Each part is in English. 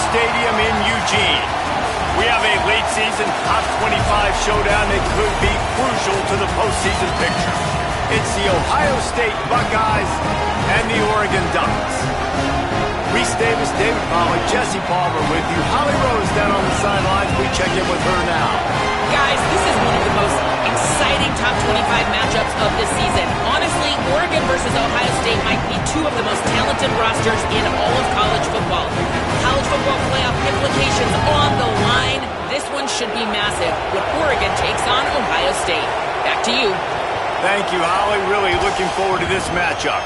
Stadium in Eugene. We have a late-season top 25 showdown that could be crucial to the postseason picture. It's the Ohio State Buckeyes and the Oregon Ducks. Reese Davis, David Pollack, Jesse Palmer with you. Holly Rose down on the sidelines. We check in with her now. Guys, this is one of the most exciting top 25 matchups of the season. Honestly, Oregon versus Ohio State might be two of the most talented rosters in all of college football. College football playoff implications on the line. This one should be massive when Oregon takes on Ohio State. Back to you. Thank you, Holly. Really looking forward to this matchup.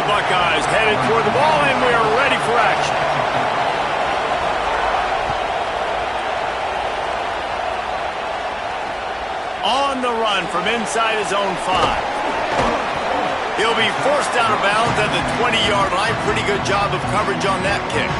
Buckeyes headed toward the ball, and we are ready for action. On the run from inside his own 5. He'll be forced out of bounds at the 20-yard line. Pretty good job of coverage on that kick.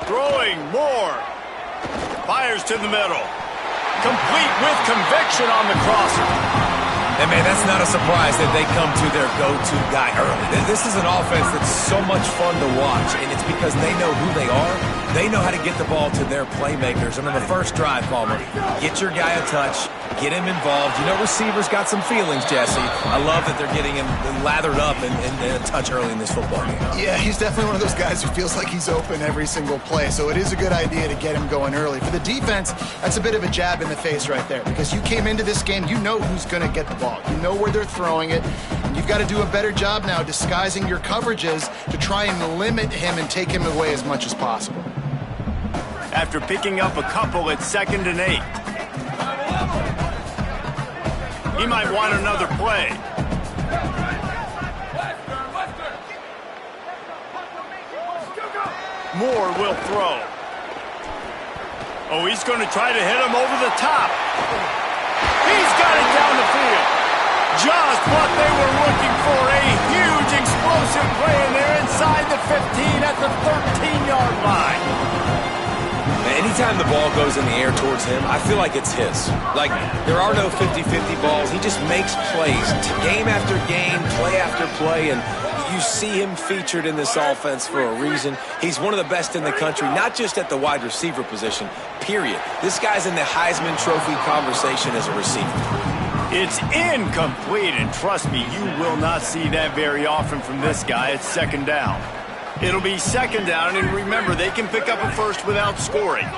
Throwing more. Fires to the middle. Complete with conviction on the crosser. And, man, that's not a surprise that they come to their go-to guy early. This is an offense that's so much fun to watch, and it's because they know who they are. They know how to get the ball to their playmakers. And on the first drive, Palmer, get your guy a touch, get him involved. You know, receivers got some feelings, Jesse. I love that they're getting him lathered up and a touch early in this football game. Yeah, he's definitely one of those guys who feels like he's open every single play. So it is a good idea to get him going early. For the defense, that's a bit of a jab in the face right there, because you came into this game, you know who's going to get the ball. You know where they're throwing it. And you've got to do a better job now disguising your coverages to try and limit him and take him away as much as possible. After picking up a couple at 2nd and 8. He might want another play. Moore will throw. Oh, he's going to try to hit him over the top. He's got it down the field. Just what they were looking for. A huge explosive play, and they're inside the 15 at the 13-yard line. Anytime the ball goes in the air towards him, I feel like it's his. Like, there are no 50-50 balls. He just makes plays game after game, play after play, and you see him featured in this offense for a reason. He's one of the best in the country, not just at the wide receiver position, period. This guy's in the Heisman Trophy conversation as a receiver. It's incomplete, and trust me, you will not see that very often from this guy. It's 2nd down. It'll be 2nd down, and remember, they can pick up a first without scoring.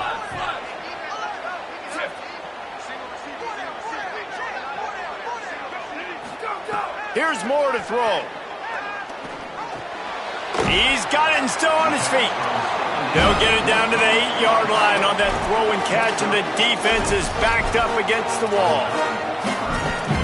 Here's Moore to throw. He's got it and still on his feet. They'll get it down to the 8-yard line on that throw and catch, and the defense is backed up against the wall.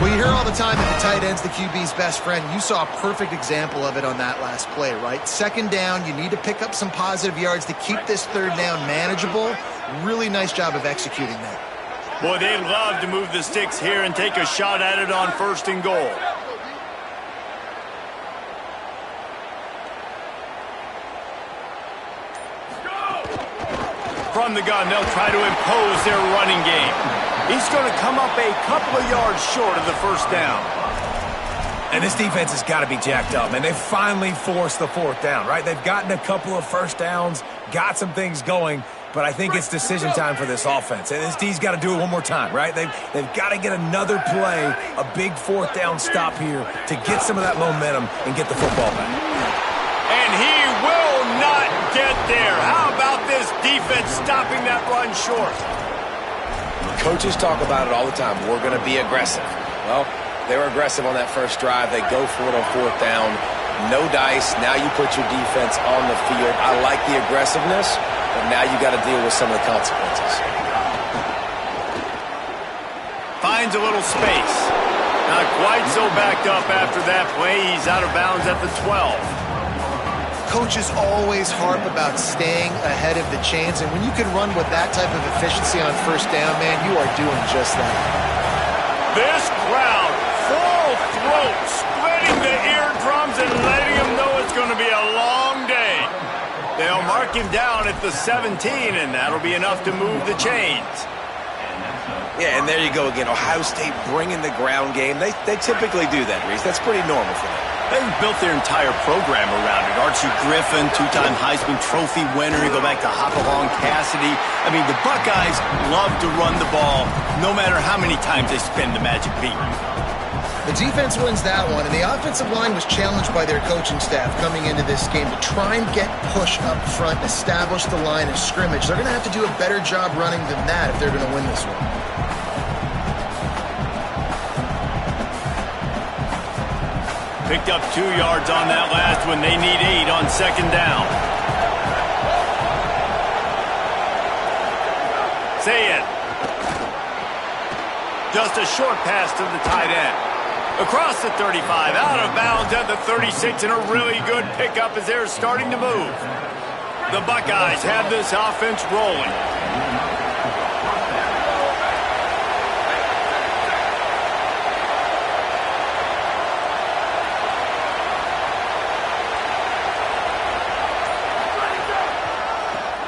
Well, you hear all the time that the tight end's the QB's best friend. You saw a perfect example of it on that last play, right? 2nd down, you need to pick up some positive yards to keep this 3rd down manageable. Really nice job of executing that. Boy, they love to move the sticks here and take a shot at it on 1st and goal. From the gun, they'll try to impose their running game. He's going to come up a couple of yards short of the 1st down. And this defense has got to be jacked up, man. They finally forced the 4th down, right? They've gotten a couple of 1st downs, got some things going, but I think it's decision time for this offense. And this D's got to do it one more time, right? They've got to get another play, a big 4th down stop here to get some of that momentum and get the football back. And he will not get there. How about this defense stopping that run short? Coaches talk about it all the time. We're going to be aggressive. Well, they were aggressive on that first drive. They go for it on 4th down. No dice. Now you put your defense on the field. I like the aggressiveness, but now you got to deal with some of the consequences. Finds a little space. Not quite so backed up after that play. He's out of bounds at the 12. Coaches always harp about staying ahead of the chains, and when you can run with that type of efficiency on first down, man, you are doing just that. This crowd, full throat, splitting the eardrums and letting him know it's going to be a long day. They'll mark him down at the 17, and that'll be enough to move the chains. Yeah, and there you go again. Ohio State bringing the ground game. They typically do that, Reese. That's pretty normal for them. They've built their entire program around it. Archie Griffin, two-time Heisman Trophy winner. You go back to Hopalong Cassidy. I mean, the Buckeyes love to run the ball no matter how many times they spin the magic beat. The defense wins that one, and the offensive line was challenged by their coaching staff coming into this game to try and get push up front, establish the line of scrimmage. They're going to have to do a better job running than that if they're going to win this one. Picked up 2 yards on that last one. They need 8 on second down. Say it. Just a short pass to the tight end. Across the 35, out of bounds at the 36, and a really good pickup as they're starting to move. The Buckeyes have this offense rolling.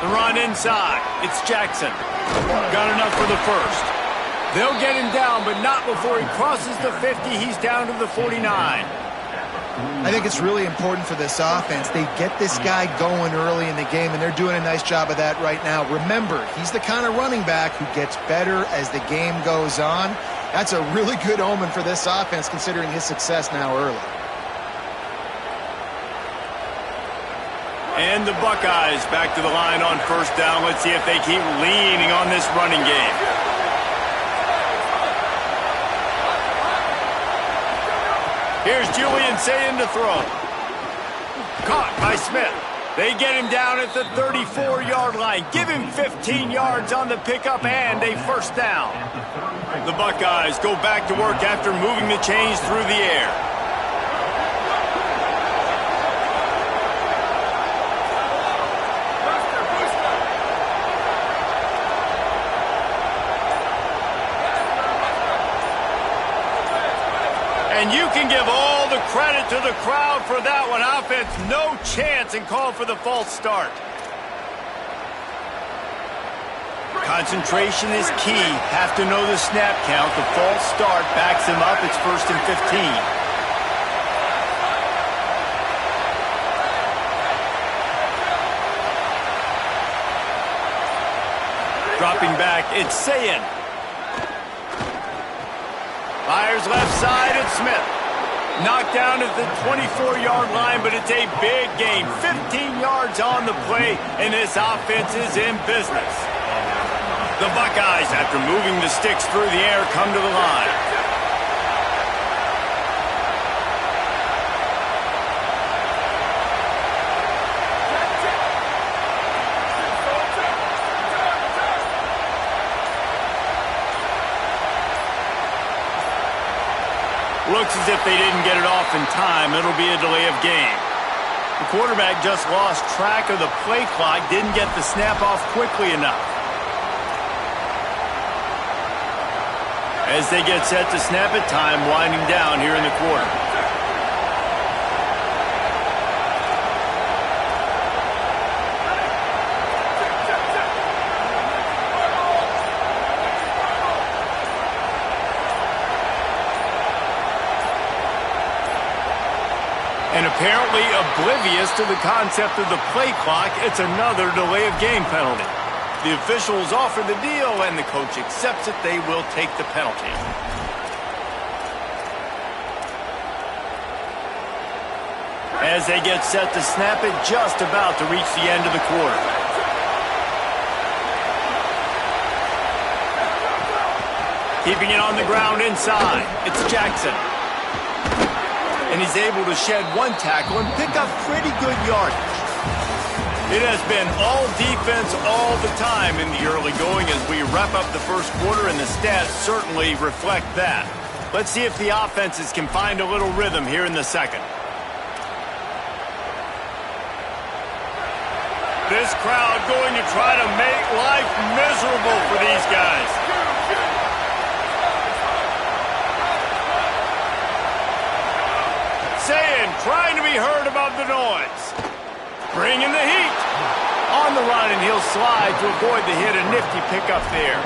The run inside. It's Jackson. Got enough for the first. They'll get him down, but not before he crosses the 50. He's down to the 49. I think it's really important for this offense. They get this guy going early in the game, and they're doing a nice job of that right now. Remember, he's the kind of running back who gets better as the game goes on. That's a really good omen for this offense, considering his success now early. And the Buckeyes back to the line on first down. Let's see if they keep leaning on this running game. Here's Julian Sayin to throw. Caught by Smith. They get him down at the 34-yard line. Give him 15 yards on the pickup and a first down. The Buckeyes go back to work after moving the chains through the air. And you can give all the credit to the crowd for that one. Offense, no chance, and call for the false start. Concentration is key. Have to know the snap count. The false start backs him up. It's 1st and 15. Dropping back, it's Sayin. Fires left side, it's Smith. Knocked down at the 24-yard line, but it's a big gain. 15 yards on the play, and this offense is in business. The Buckeyes, after moving the sticks through the air, come to the line. Looks as if they didn't get it off in time. It'll be a delay of game. The quarterback just lost track of the play clock, didn't get the snap off quickly enough. As they get set to snap it, time winding down here in the quarter. And apparently oblivious to the concept of the play clock, it's another delay of game penalty. The officials offer the deal, and the coach accepts it. They will take the penalty. As they get set to snap it, just about to reach the end of the quarter. Keeping it on the ground inside, it's Jackson. And he's able to shed one tackle and pick up pretty good yardage. It has been all defense all the time in the early going as we wrap up the first quarter, and the stats certainly reflect that. Let's see if the offenses can find a little rhythm here in the second. This crowd going to try to make life miserable for these guys. Saying, trying to be heard above the noise. Bringing the heat. On the run, and he'll slide to avoid the hit. A nifty pickup there.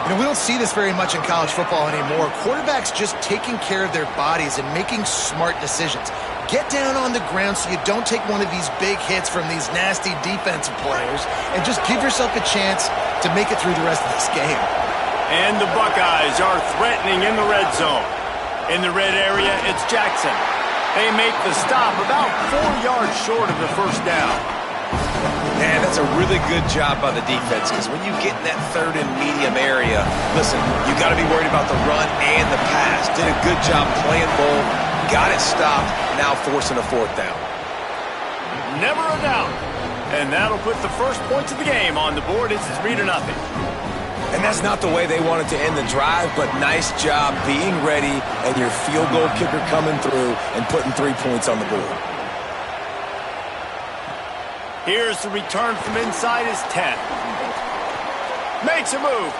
You know, we don't see this very much in college football anymore. Quarterbacks just taking care of their bodies and making smart decisions. Get down on the ground so you don't take one of these big hits from these nasty defensive players and just give yourself a chance to make it through the rest of this game. And the Buckeyes are threatening in the red zone. In the red area, it's Jackson. They make the stop about 4 yards short of the first down. Man, that's a really good job by the defense, because when you get in that third and medium area, listen, you got to be worried about the run and the pass. Did a good job playing ball, got it stopped, now forcing a fourth down. Never a doubt. And that'll put the first points of the game on the board. It's 3-0. And that's not the way they wanted to end the drive, but nice job being ready and your field goal kicker coming through and putting 3 points on the board. Here's the return from inside his 10. Makes a move.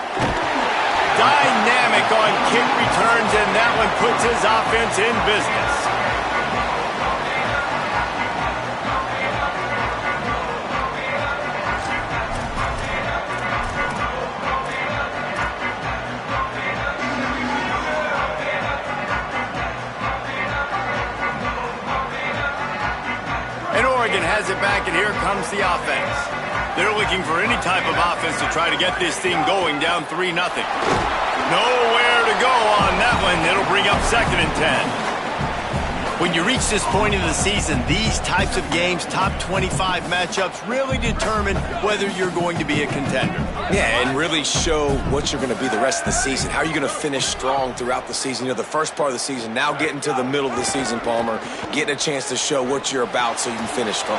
Dynamic on kick returns, and that one puts his offense in business. Has it back, and here comes the offense. They're looking for any type of offense to try to get this thing going down 3-0. Nowhere to go on that one. It'll bring up 2nd and 10. When you reach this point in the season, these types of games, top 25 matchups, really determine whether you're going to be a contender. Yeah, and really show what you're going to be the rest of the season. How are you going to finish strong throughout the season? You know, the first part of the season, now getting to the middle of the season, Palmer, getting a chance to show what you're about so you can finish strong.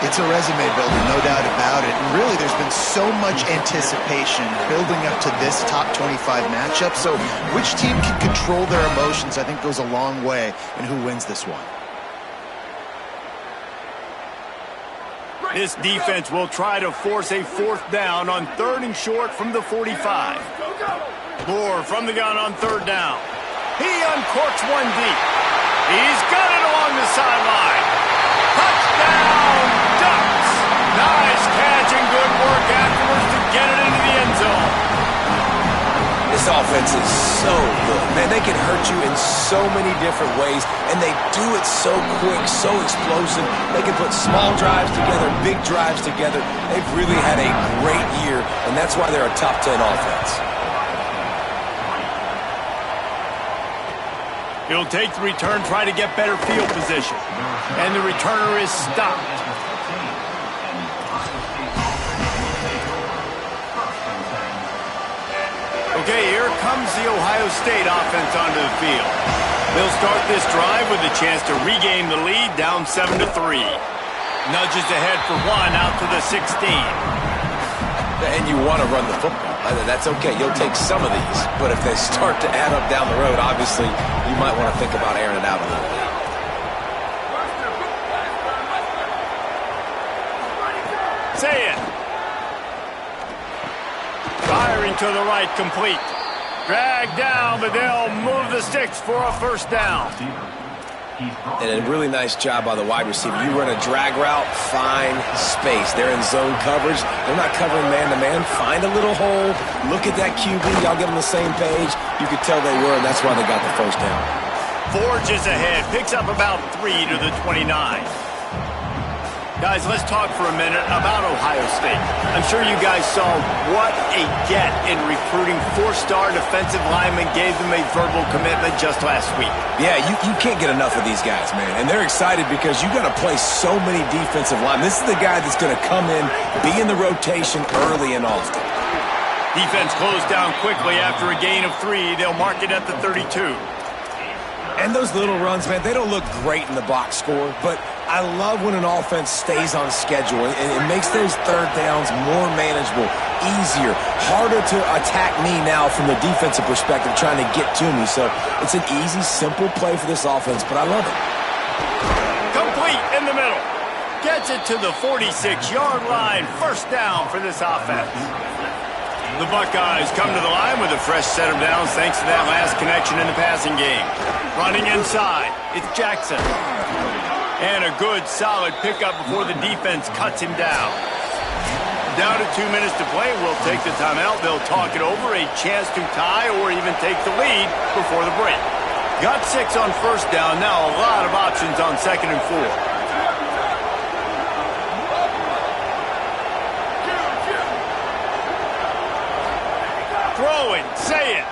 It's a resume builder, no doubt about it. And really, there's been so much anticipation building up to this top 25 matchup. So which team can control their emotions, I think, goes a long way in who wins this one. This defense will try to force a 4th down on 3rd and short from the 45. Moore from the gun on 3rd down. He uncorks one deep. He's got it along the sideline. Touchdown, Ducks! Nice catch and good work afterwards to get it into the end zone. This offense is so good. Man, they can hurt you in so many different ways, and they do it so quick, so explosive. They can put small drives together, big drives together. They've really had a great year, and that's why they're a top 10 offense. He'll take the return, try to get better field position. And the returner is stopped. Okay, here comes the Ohio State offense onto the field. They'll start this drive with a chance to regain the lead, down 7-3. Nudges ahead for one out to the 16. And you want to run the football. That's okay. You'll take some of these. But if they start to add up down the road, obviously, you might want to think about airing it out a little bit. Say it. Firing to the right, complete. Dragged down, but they'll move the sticks for a 1st down. And a really nice job by the wide receiver. You run a drag route, find space. They're in zone coverage. They're not covering man-to-man. Find a little hole. Look at that QB. Y'all get on the same page. You could tell they were, and that's why they got the 1st down. Forges ahead. Picks up about 3 to the 29. Guys, let's talk for a minute about Ohio State. I'm sure you guys saw what a get in recruiting 4-star defensive linemen gave them a verbal commitment just last week. Yeah, you can't get enough of these guys, man. And they're excited because you got to play so many defensive linemen. This is the guy that's going to come in, be in the rotation early and often. Defense closed down quickly after a gain of 3. They'll mark it at the 32. And those little runs, man, they don't look great in the box score, but I love when an offense stays on schedule, and it makes those third downs more manageable, easier, harder to attack me now from the defensive perspective trying to get to me. So it's an easy, simple play for this offense, but I love it. Complete in the middle. Gets it to the 46-yard line. First down for this offense. The Buckeyes come to the line with a fresh set of downs thanks to that last connection in the passing game. Running inside, it's Jackson. And a good, solid pickup before the defense cuts him down. Down to 2 minutes to play. We'll take the timeout. They'll talk it over. A chance to tie or even take the lead before the break. Got 6 on first down. Now a lot of options on 2nd and 4. Throwing, say it.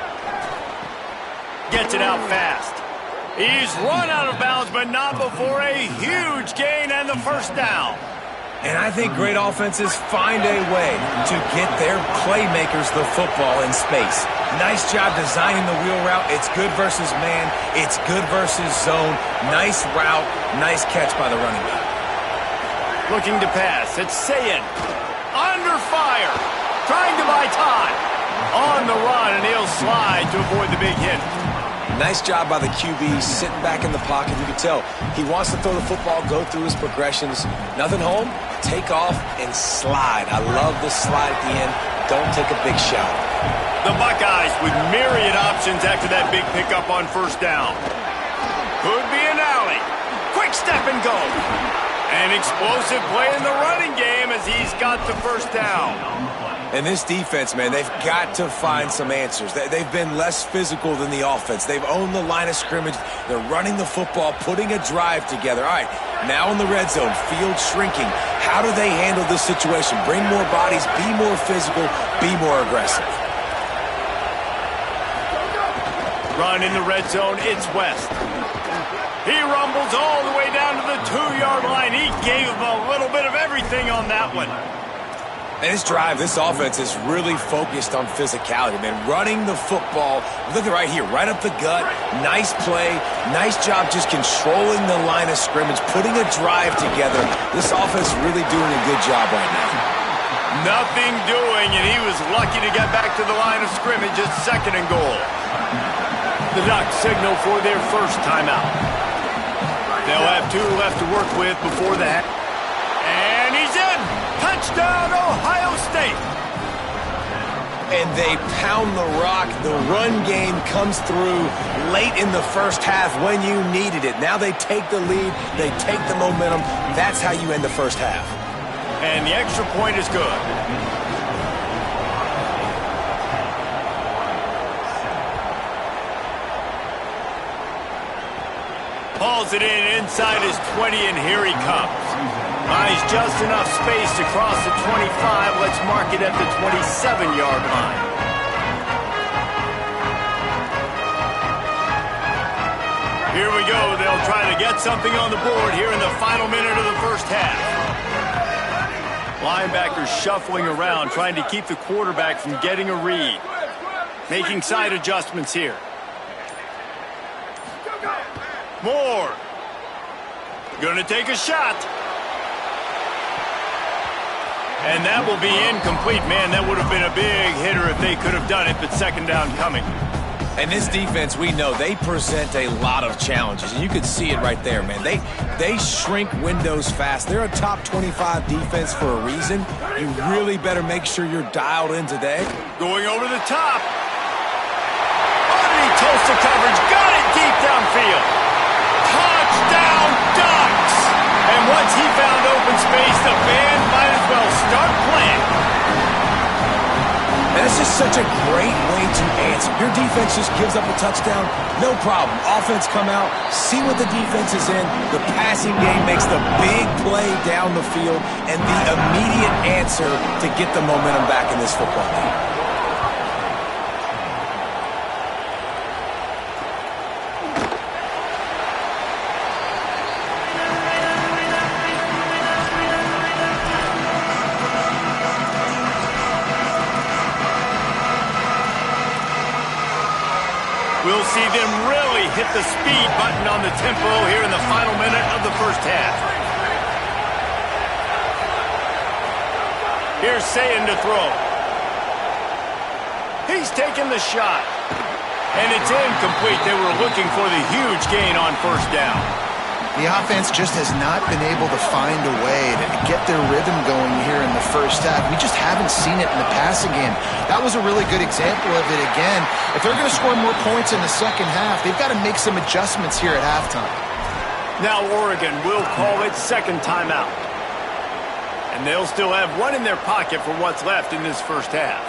Gets it out fast. He's run out of bounds, but not before a huge gain and the first down. And I think great offenses find a way to get their playmakers the football in space. Nice job designing the wheel route. It's good versus man. It's good versus zone. Nice route. Nice catch by the running back. Looking to pass. It's Sayin. Under fire. Trying to buy time. On the run, and he'll slide to avoid the big hit. Nice job by the QB, sitting back in the pocket. You can tell he wants to throw the football, go through his progressions. Nothing home, take off, and slide. I love the slide at the end. Don't take a big shot. The Buckeyes with myriad options after that big pickup on first down. Could be an alley. Quick step and go. An explosive play in the running game as he's got the first down. And this defense, man, they've got to find some answers. They've been less physical than the offense. They've owned the line of scrimmage. They're running the football, putting a drive together. All right, now in the red zone, field shrinking. How do they handle this situation? Bring more bodies, be more physical, be more aggressive. Run in the red zone, it's West. He rumbles all the way down to the 2-yard line. He gave him a little bit of everything on that one. And this drive, this offense is really focused on physicality, man. Running the football, look at right here, right up the gut. Nice play, nice job just controlling the line of scrimmage, putting a drive together. This offense really doing a good job right now. Nothing doing, and he was lucky to get back to the line of scrimmage at 2nd and goal. The Ducks signal for their first timeout. They'll have 2 left to work with before the half. And he's in! Touchdown, Ohio State! And they pound the rock. The run game comes through late in the first half when you needed it. Now they take the lead. They take the momentum. That's how you end the first half. And the extra point is good. Hauls it in inside his 20, and here he comes. Buys just enough space to cross the 25. Let's mark it at the 27-yard line. Here we go. They'll try to get something on the board here in the final minute of the first half. Linebackers shuffling around, trying to keep the quarterback from getting a read. Making side adjustments here. Moore. Gonna take a shot. And that will be incomplete. Man, that would have been a big hitter if they could have done it, but 2nd down coming. And this defense, we know, they present a lot of challenges. And you can see it right there, man. They shrink windows fast. They're a top 25 defense for a reason. You really better make sure you're dialed in today. Going over the top. Underneath Tulsa coverage. Got it deep downfield. Touchdown, Ducks! And once he found open space, the band might as well start playing. And it's just such a great way to answer. Your defense just gives up a touchdown, no problem. Offense come out, see what the defense is in. The passing game makes the big play down the field and the immediate answer to get the momentum back in this football game. We'll see them really hit the speed button on the tempo here in the final minute of the first half. Here's Sayin to throw. He's taking the shot. And it's incomplete. They were looking for the huge gain on first down. The offense just has not been able to find a way to get their rhythm going here in the first half. We just haven't seen it in the passing game. That was a really good example of it again. If they're going to score more points in the second half, they've got to make some adjustments here at halftime. Now Oregon will call it second timeout. And they'll still have one in their pocket for what's left in this first half.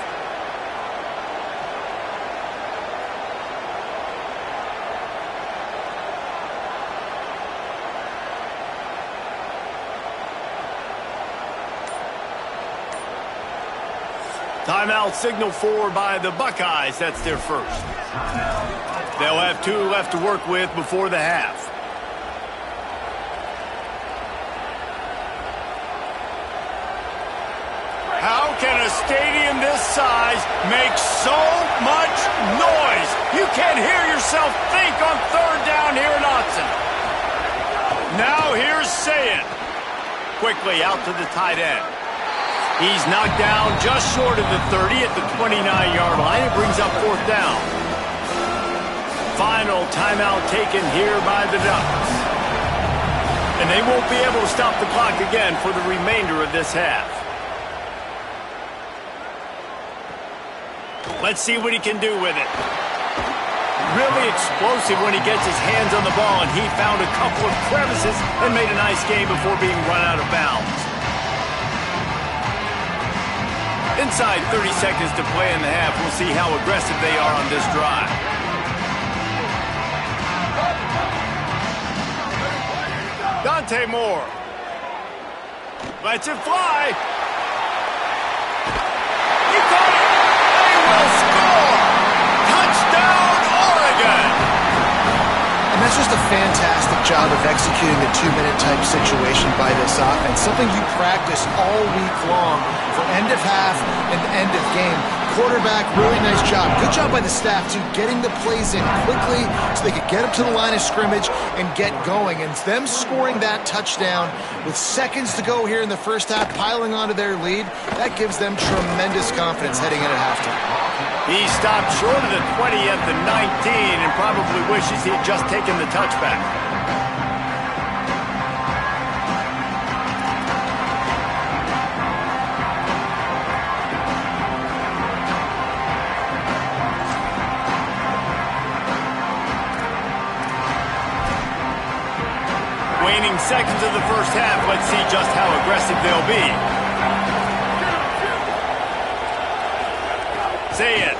Timeout signal for by the Buckeyes. That's their first. They'll have 2 left to work with before the half. How can a stadium this size make so much noise? You can't hear yourself think on third down here in Autzen. Now here's Sayin. Quickly out to the tight end. He's knocked down just short of the 30 at the 29-yard line. It brings up fourth down. Final timeout taken here by the Ducks. And they won't be able to stop the clock again for the remainder of this half. Let's see what he can do with it. Really explosive when he gets his hands on the ball, and he found a couple of crevices and made a nice game before being run out of bounds. Inside 30 seconds to play in the half. We'll see how aggressive they are on this drive. Dante Moore lets it fly. He caught it. They will score. Touchdown, Oregon. And that's just a fantastic job of executing the 2-minute type situation by this offense. Something you practice all week long for end of half and end of game. Quarterback, really nice job. Good job by the staff, too, getting the plays in quickly so they could get up to the line of scrimmage and get going. And them scoring that touchdown with seconds to go here in the first half, piling onto their lead, that gives them tremendous confidence heading in at halftime. He stopped short of the 20 at the 19 and probably wishes he had just taken the touchback. Waning seconds of the first half. Let's see just how aggressive they'll be. Sayin.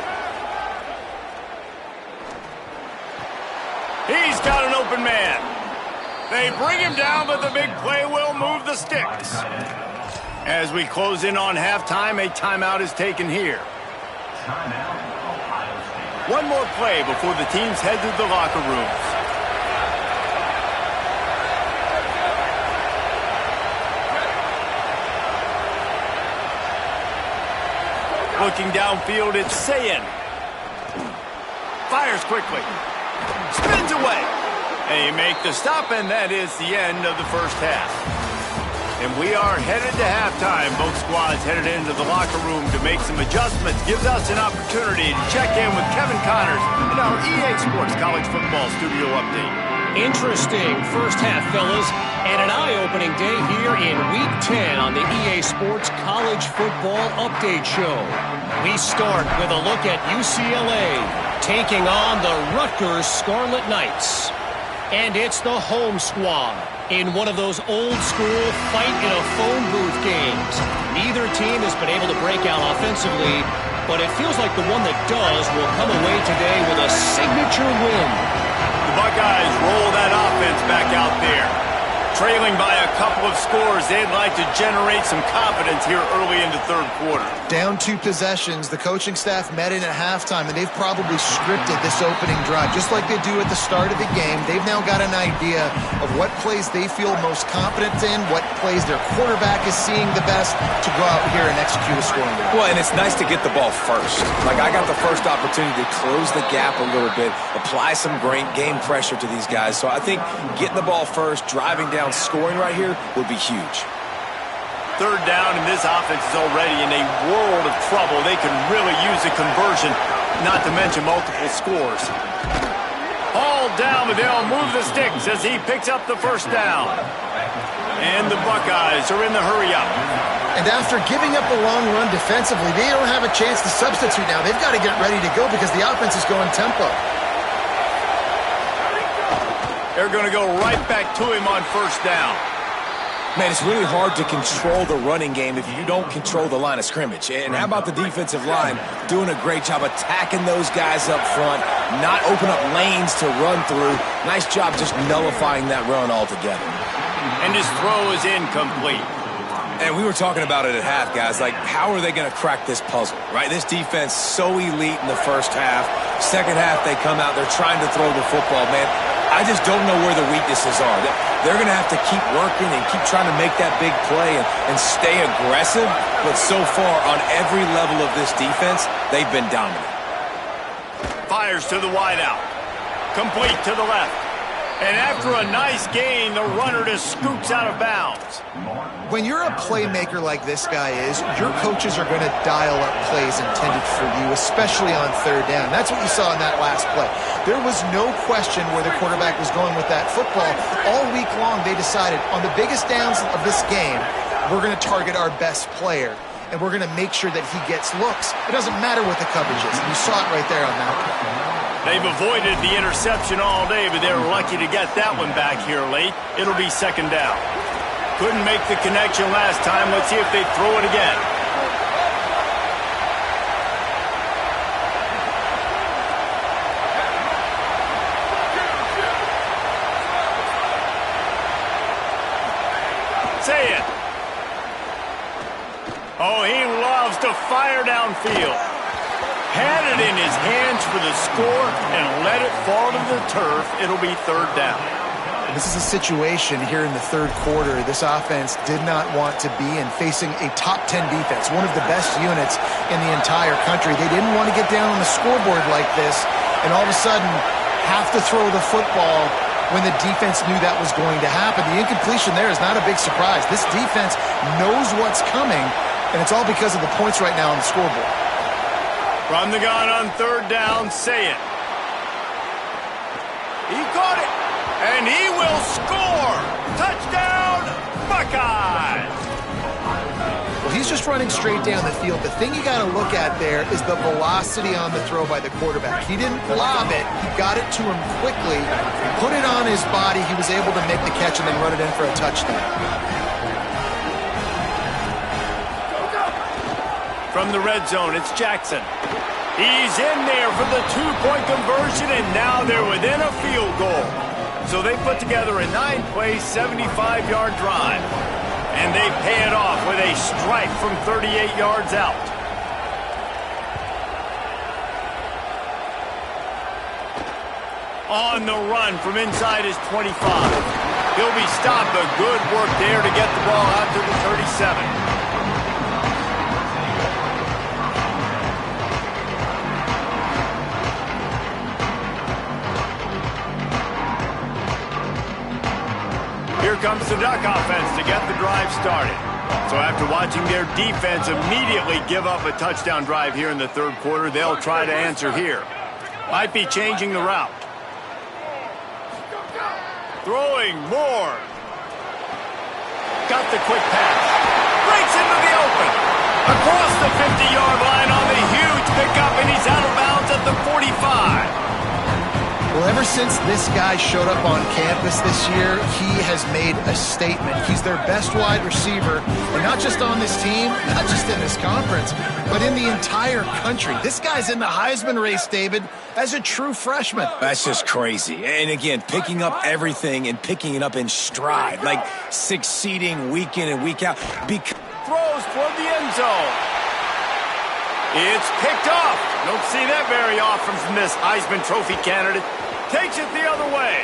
He's got an open man. They bring him down, but the big play will move the sticks. As we close in on halftime, a timeout is taken here. One more play before the teams head to the locker rooms. Looking downfield, it's Sayin. Fires quickly. Spins away. They make the stop, and that is the end of the first half. And we are headed to halftime. Both squads headed into the locker room to make some adjustments. Gives us an opportunity to check in with Kevin Connors in our EA Sports College Football Studio Update. Interesting first half, fellas, and an eye-opening day here in Week 10 on the EA Sports College Football Update Show. We start with a look at UCLA taking on the Rutgers Scarlet Knights. And it's the home squad in one of those old-school fight-in-a-phone-booth games. Neither team has been able to break out offensively, but it feels like the one that does will come away today with a signature win. The Buckeyes roll that offense back out there. Trailing by a couple of scores, they'd like to generate some confidence here early in the third quarter. Down 2 possessions, the coaching staff met in at halftime, and they've probably scripted this opening drive. Just like they do at the start of the game, they've now got an idea of what plays they feel most confident in, what plays their quarterback is seeing the best to go out here and execute a scoring drive. Well, and it's nice to get the ball first. Like, I got the first opportunity to close the gap a little bit, apply some great game pressure to these guys. So I think getting the ball first, driving down, scoring right here would be huge. third down, and this offense is already in a world of trouble. They can really use a conversion, not to mention multiple scores. All down, but they'll move the sticks as he picks up the first down. And the Buckeyes are in the hurry-up. And after giving up a long run defensively, they don't have a chance to substitute now. They've got to get ready to go because the offense is going tempo. They're going to go right back to him on first down. Man, it's really hard to control the running game if you don't control the line of scrimmage. And how about the defensive line doing a great job attacking those guys up front, not open up lanes to run through. Nice job just nullifying that run altogether. And his throw is incomplete. And we were talking about it at half, guys. Like, how are they going to crack this puzzle, right? This defense so elite in the first half. Second half, they come out, they're trying to throw the football, man. I just don't know where the weaknesses are. They're going to have to keep working and keep trying to make that big play and stay aggressive. But so far, on every level of this defense, they've been dominant. Fires to the wideout. Complete to the left. And after a nice gain, the runner just scoots out of bounds. When you're a playmaker like this guy is, your coaches are going to dial up plays intended for you, especially on third down. That's what you saw in that last play. There was no question where the quarterback was going with that football. All week long, they decided on the biggest downs of this game, we're going to target our best player, and we're going to make sure that he gets looks. It doesn't matter what the coverage is. You saw it right there on that play. They've avoided the interception all day, but they're lucky to get that one back here late. It'll be second down. Couldn't make the connection last time. Let's see if they throw it again. Say it. Oh, he loves to fire downfield. Had it in his hands for the score and let it fall to the turf. It'll be third down. This is a situation here in the third quarter this offense did not want to be in, facing a top 10 defense, one of the best units in the entire country. They didn't want to get down on the scoreboard like this and all of a sudden have to throw the football when the defense knew that was going to happen. The incompletion there is not a big surprise. This defense knows what's coming, and it's all because of the points right now on the scoreboard. From the gun on third down, say it. He caught it, and he will score. Touchdown, Buckeyes. Well, he's just running straight down the field. The thing you got to look at there is the velocity on the throw by the quarterback. He didn't lob it. He got it to him quickly, put it on his body. He was able to make the catch and then run it in for a touchdown. From the red zone, it's Jackson. He's in there for the two-point conversion, and now they're within a field goal. So they put together a 9-play, 75-yard drive. And they pay it off with a strike from 38 yards out. On the run from inside his 25. He'll be stopped, but good work there to get the ball out to the 37. Here comes the Duck offense to get the drive started. So after watching their defense immediately give up a touchdown drive here in the third quarter, they'll try to answer here. Might be changing the route. Throwing more. Got the quick pass. Breaks into the open. Across the 50-yard line on the huge pickup, and he's out of bounds at the 45. Well, ever since this guy showed up on campus this year, he has made a statement. He's their best wide receiver, and not just on this team, not just in this conference, but in the entire country. This guy's in the Heisman race, David, as a true freshman. That's just crazy. And again, picking up everything and picking it up in stride, like succeeding week in and week out. Throws toward the end zone. It's picked off. Don't see that very often from this Heisman Trophy candidate. Takes it the other way.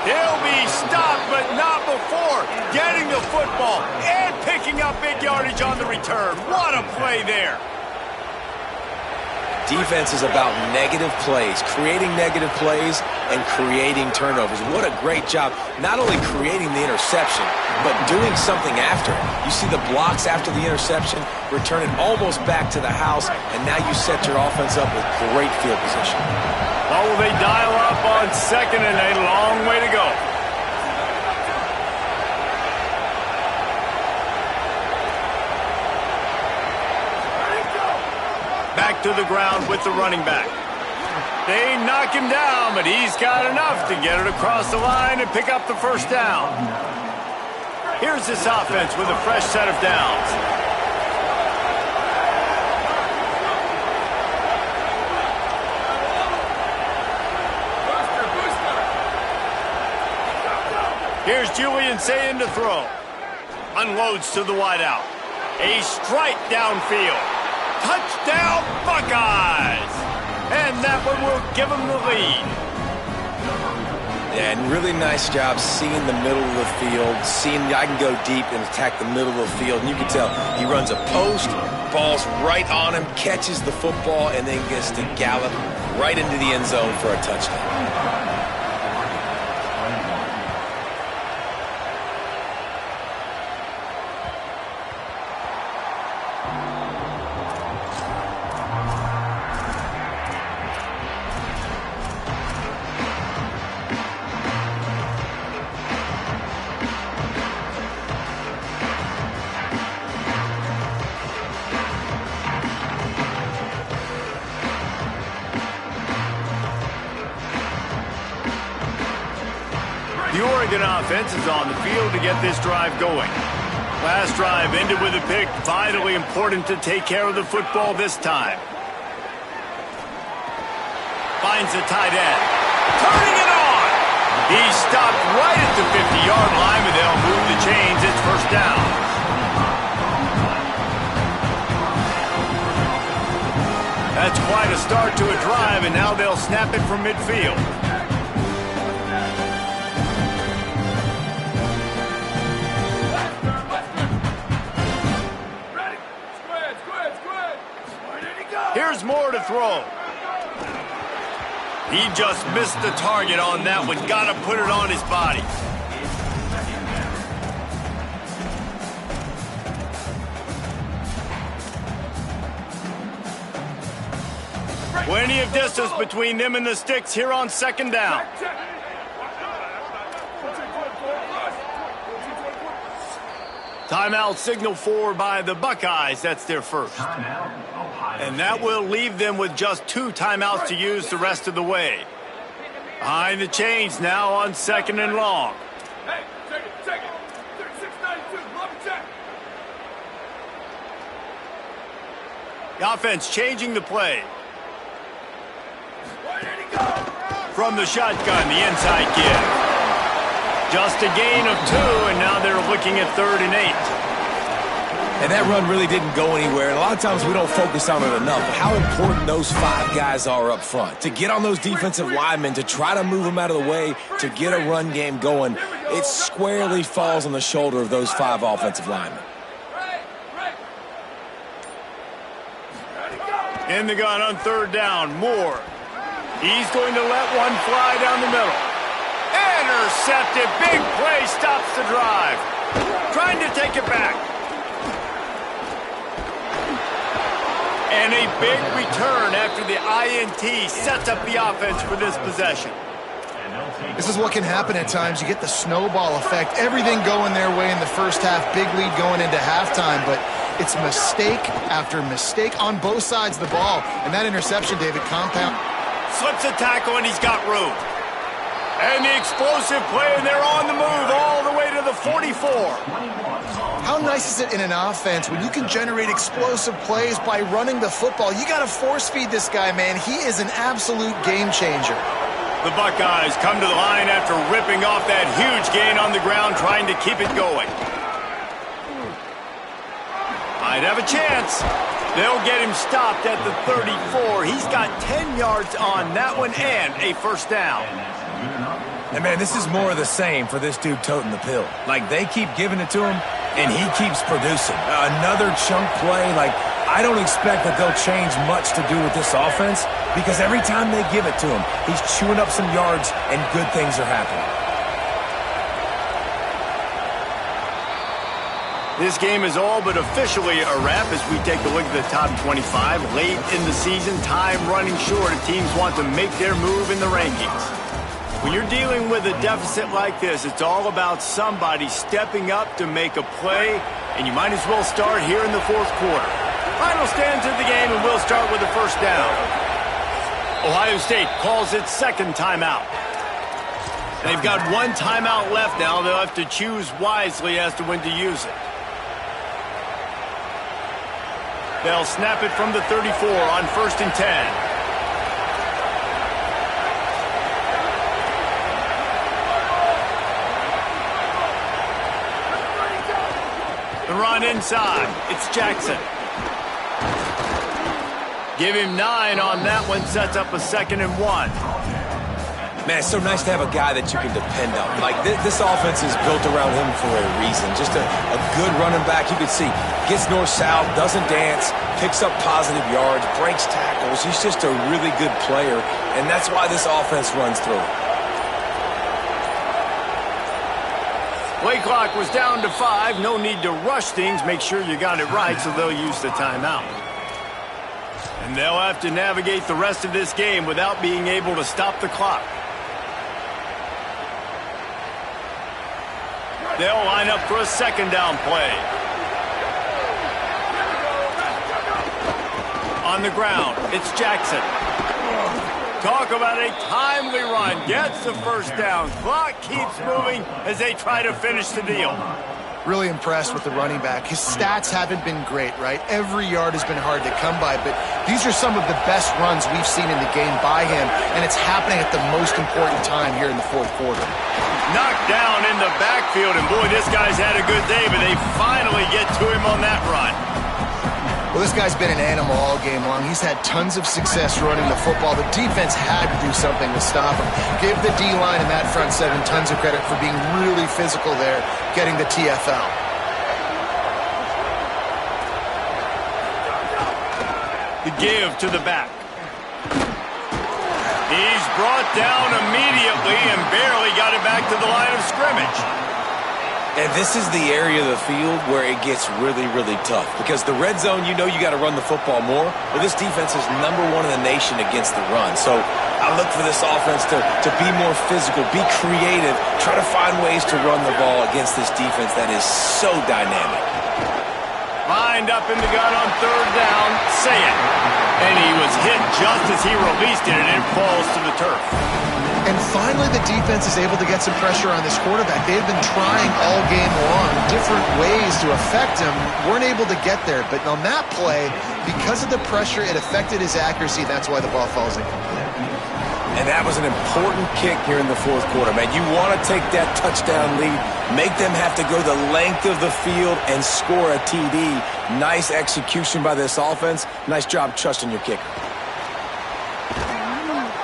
He'll be stopped, but not before getting the football and picking up big yardage on the return. What a play there. Defense is about negative plays, creating negative plays and creating turnovers. What a great job, not only creating the interception, but doing something after it. You see the blocks after the interception, return it almost back to the house, and now you set your offense up with great field position. Well, will they dial up on second and a long way to go? Back to the ground with the running back. They knock him down, but he's got enough to get it across the line and pick up the first down. Here's this offense with a fresh set of downs. Here's Julian Sayin to throw. Unloads to the wideout. A strike downfield. Touchdown, Buckeyes! And that one will give them the lead. Yeah, and really nice job seeing the middle of the field, seeing I can go deep and attack the middle of the field. And you can tell he runs a post, ball's right on him, catches the football, and then gets to gallop right into the end zone for a touchdown. The Oregon offense is on the field to get this drive going. Last drive ended with a pick. Vitally important to take care of the football this time. Finds the tight end. Turning it on! He stopped right at the 50-yard line, but they'll move the chains. It's first down. That's quite a start to a drive, and now they'll snap it from midfield. Here's more to throw. He just missed the target on that one. Got to put it on his body. Plenty of distance between them and the sticks here on second down. Timeout signal for by the Buckeyes. That's their first. And that will leave them with just 2 timeouts to use the rest of the way. Behind the chains now on second and long. Hey, take it. 36-92, love it, check. The offense changing the play. From the shotgun, the inside give. Just a gain of 2, and now they're looking at 3rd and 8. And that run really didn't go anywhere. And a lot of times we don't focus on it enough. But how important those 5 guys are up front. To get on those defensive linemen, to try to move them out of the way, to get a run game going, it squarely falls on the shoulder of those 5 offensive linemen. In the gun on 3rd down, Moore. He's going to let one fly down the middle. Intercepted. Big play stops the drive. Trying to take it back. And a big return after the INT sets up the offense for this possession. This is what can happen at times. You get the snowball effect. Everything going their way in the first half. Big lead going into halftime, but it's mistake after mistake on both sides of the ball. And that interception, David, compound. Slips a tackle, and he's got room. And the explosive play, and they're on the move all the way to the 44. How nice is it in an offense when you can generate explosive plays by running the football? You got to force feed this guy, man. He is an absolute game changer. The Buckeyes come to the line after ripping off that huge gain on the ground, trying to keep it going. Might have a chance. They'll get him stopped at the 34. He's got 10 yards on that one and a first down. And, man, this is more of the same for this dude toting the pill. Like, they keep giving it to him, and he keeps producing. Another chunk play. Like, I don't expect that they'll change much to do with this offense because every time they give it to him, he's chewing up some yards and good things are happening. This game is all but officially a wrap as we take a look at the top 25. Late in the season, time running short, teams want to make their move in the rankings. When you're dealing with a deficit like this, it's all about somebody stepping up to make a play, and you might as well start here in the fourth quarter. Final stands of the game, and we'll start with the first down. Ohio State calls its second timeout. They've got one timeout left now. They'll have to choose wisely as to when to use it. They'll snap it from the 34 on 1st and 10. The run inside. It's Jackson. Give him 9 on that one. Sets up a 2nd and 1. Man, it's so nice to have a guy that you can depend on. Like, this offense is built around him for a reason. Just a good running back. You can see, gets north-south, doesn't dance, picks up positive yards, breaks tackles. He's just a really good player, and that's why this offense runs through. Play clock was down to 5. No need to rush things. Make sure you got it right, so they'll use the timeout. And they'll have to navigate the rest of this game without being able to stop the clock. They'll line up for a 2nd down play. On the ground, it's Jackson. Talk about a timely run. Gets the first down. Clock keeps moving as they try to finish the deal. Really impressed with the running back. His stats haven't been great, right? Every yard has been hard to come by, but these are some of the best runs we've seen in the game by him, and it's happening at the most important time here in the fourth quarter. Knocked down in the backfield, and boy, this guy's had a good day, but they finally get to him on that run. Well, this guy's been an animal all game long. He's had tons of success running the football. The defense had to do something to stop him. Give the D-line and that front 7 tons of credit for being really physical there, getting the TFL. The give to the back. He's brought down immediately and barely got it back to the line of scrimmage. And this is the area of the field where it gets really, really tough. Because the red zone, you know you got to run the football more. Well, this defense is #1 in the nation against the run. So I look for this offense to be more physical, be creative, try to find ways to run the ball against this defense that is so dynamic. Lined up in the gun on 3rd down, say it. And he was hit just as he released it, and it falls to the turf. And finally, the defense is able to get some pressure on this quarterback. They've been trying all game long different ways to affect him. Weren't able to get there. But on that play, because of the pressure, it affected his accuracy. That's why the ball falls incomplete. And that was an important kick here in the fourth quarter, man. You want to take that touchdown lead, make them have to go the length of the field and score a TD. Nice execution by this offense. Nice job trusting your kicker.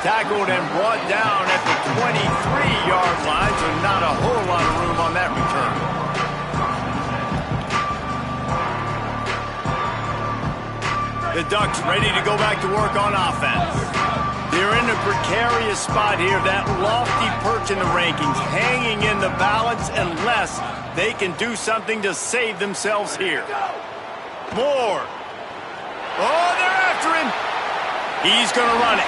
Tackled and brought down at the 23-yard line, so not a whole lot of room on that return. The Ducks ready to go back to work on offense. They're in a precarious spot here, that lofty perch in the rankings, hanging in the balance unless they can do something to save themselves here. Moore. Oh, they're after him. He's going to run it.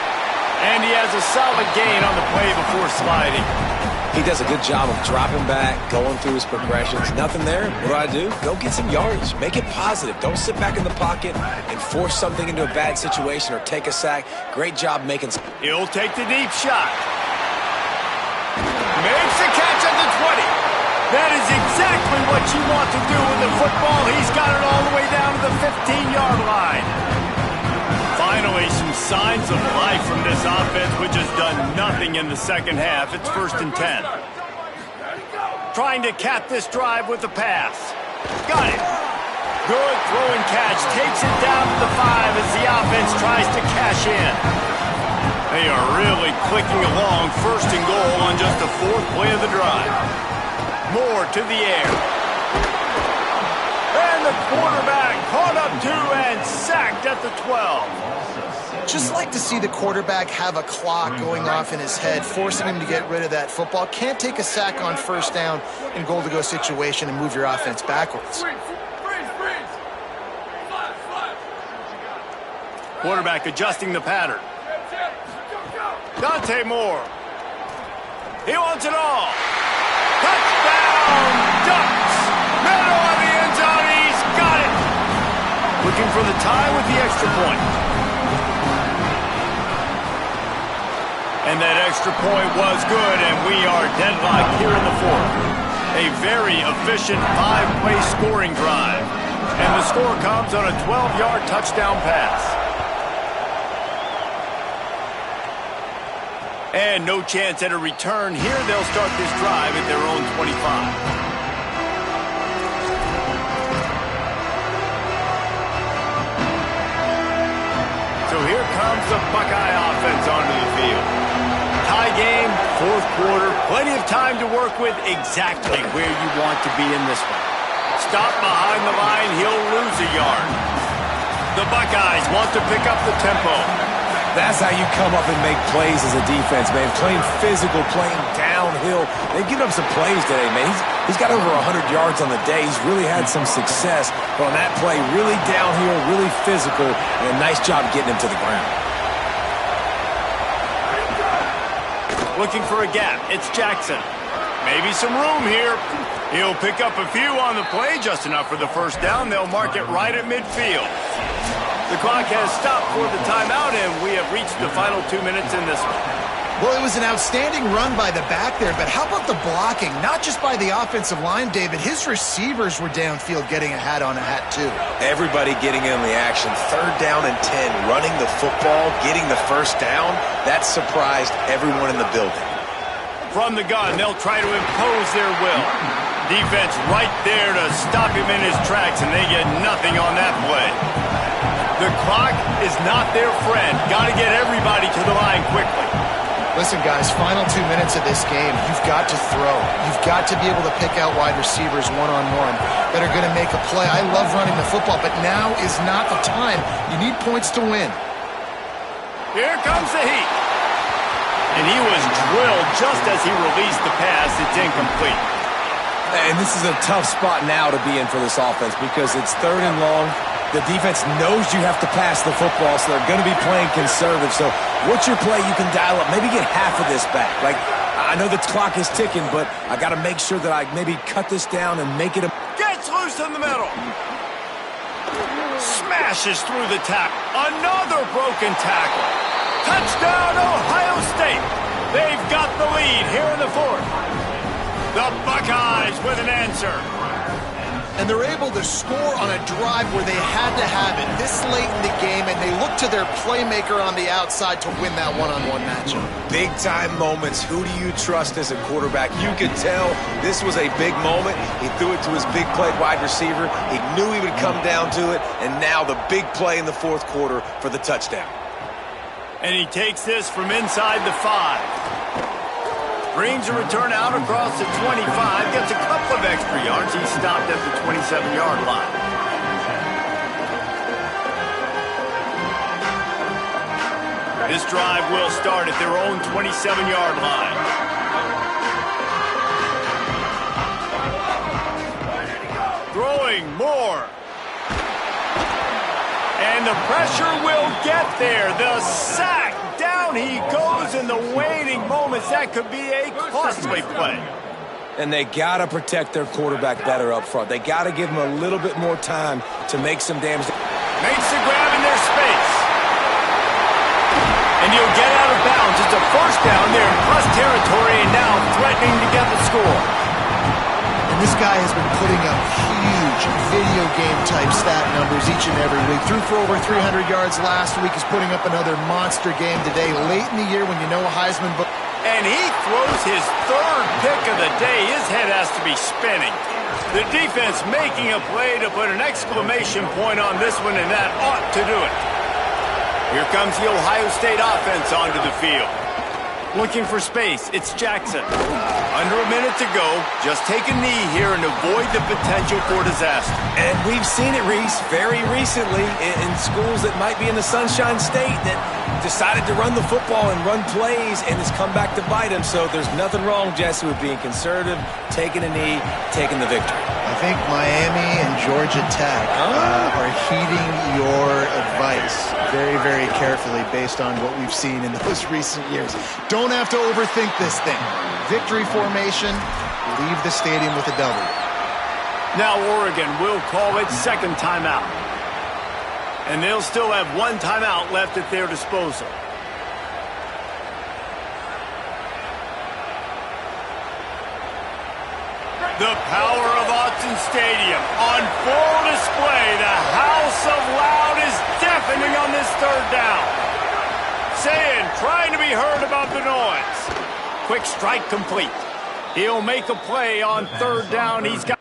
And he has a solid gain on the play before sliding. He does a good job of dropping back, going through his progressions. Nothing there. What do? Go get some yardage. Make it positive. Don't sit back in the pocket and force something into a bad situation or take a sack. Great job making. He'll take the deep shot. Makes the catch at the 20. That is exactly what you want to do with the football. He's got it all the way down to the 15-yard line. Finally, some signs of life from this offense, which has done nothing in the second half. It's 1st and 10. Trying to cap this drive with the pass. Got it. Good throw and catch. Takes it down to the 5 as the offense tries to cash in. They are really clicking along. 1st and goal on just the 4th play of the drive. Moore to the air. And the quarterback caught up to and sacked. at the 12. Just like to see the quarterback have a clock going off in his head, forcing him to get rid of that football. Can't take a sack on first down in goal-to-go situation and move your offense backwards. Quarterback adjusting the pattern. Dante Moore. He wants it all. Touchdown, Ducks. Middle of the end zone. He's got it. Looking for the tie with the extra point. And that extra point was good, and we are deadlocked here in the fourth. A very efficient 5-play scoring drive. And the score comes on a 12-yard touchdown pass. And no chance at a return here. They'll start this drive at their own 25. So here comes the Buckeye offense onto the field. Tie game, fourth quarter, plenty of time to work with, exactly where you want to be in this one. Stop behind the line, he'll lose a yard. The Buckeyes want to pick up the tempo. That's how you come up and make plays as a defense, man. Playing physical, playing downhill. They've given up some plays today, man. He's got over 100 yards on the day. He's really had some success. But on that play, really downhill, really physical, and a nice job getting him to the ground. Looking for a gap. It's Jackson. Maybe some room here. He'll pick up a few on the play, just enough for the first down. They'll mark it right at midfield. The clock has stopped for the timeout, and we have reached the final 2 minutes in this one. Well, it was an outstanding run by the back there, but how about the blocking? Not just by the offensive line, David. His receivers were downfield getting a hat on a hat, too. Everybody getting in the action. 3rd down and 10, running the football, getting the first down. That surprised everyone in the building. From the gun, they'll try to impose their will. Defense right there to stop him in his tracks, and they get nothing on that play. The clock is not their friend. Got to get everybody to the line quickly. Listen, guys, final 2 minutes of this game, you've got to throw. You've got to be able to pick out wide receivers one-on-one that are going to make a play. I love running the football, but now is not the time. You need points to win. Here comes the heat. And he was drilled just as he released the pass. It's incomplete. And this is a tough spot now to be in for this offense because it's 3rd and long. The defense knows you have to pass the football, so they're going to be playing conservative. So what's your play you can dial up? Maybe get half of this back. Like, I know the clock is ticking, but I got to make sure that I maybe cut this down and make it a... Gets loose in the middle. Smashes through the tackle. Another broken tackle. Touchdown, Ohio State. They've got the lead here in the fourth. The Buckeyes with an answer. And they're able to score on a drive where they had to have it this late in the game, and they look to their playmaker on the outside to win that one-on-one matchup. Big-time moments. Who do you trust as a quarterback? You could tell this was a big moment. He threw it to his big play wide receiver. He knew he would come down to it, and now the big play in the fourth quarter for the touchdown. And he takes this from inside the 5. Brings a return out across the 25, gets a couple of extra yards. He's stopped at the 27-yard line. This drive will start at their own 27-yard line. Throwing more. And the pressure will get there. The sack. Down he goes in the waiting moments. That could be a costly play. And they got to protect their quarterback better up front. They got to give him a little bit more time to make some damage. Makes the grab in their space. And he'll get out of bounds. It's a first down. They're in plus territory and now threatening to get the score. And this guy has been putting up huge video game-type stat numbers each and every week. Threw for over 300 yards last week. He's putting up another monster game today, late in the year when you know a Heisman. And he throws his 3rd pick of the day. His head has to be spinning. The defense making a play to put an exclamation point on this one, and that ought to do it. Here comes the Ohio State offense onto the field. Looking for space, it's Jackson. Under a minute to go. Just take a knee here and avoid the potential for disaster. And we've seen it, Reese, very recently in schools that might be in the Sunshine State that decided to run the football and run plays, and it's come back to bite them. So there's nothing wrong, Jesse, with being conservative, taking a knee, taking the victory. I think Miami and Georgia Tech are heeding your advice very, very carefully based on what we've seen in those recent years. Don't have to overthink this thing. Victory formation, leave the stadium with a W. Now Oregon will call its second timeout. And they'll still have one timeout left at their disposal. The power of Autzen Stadium on full display. The House of Loud is deafening on this third down. Saying, trying to be heard above the noise. Quick strike complete. He'll make a play on third down. He's got...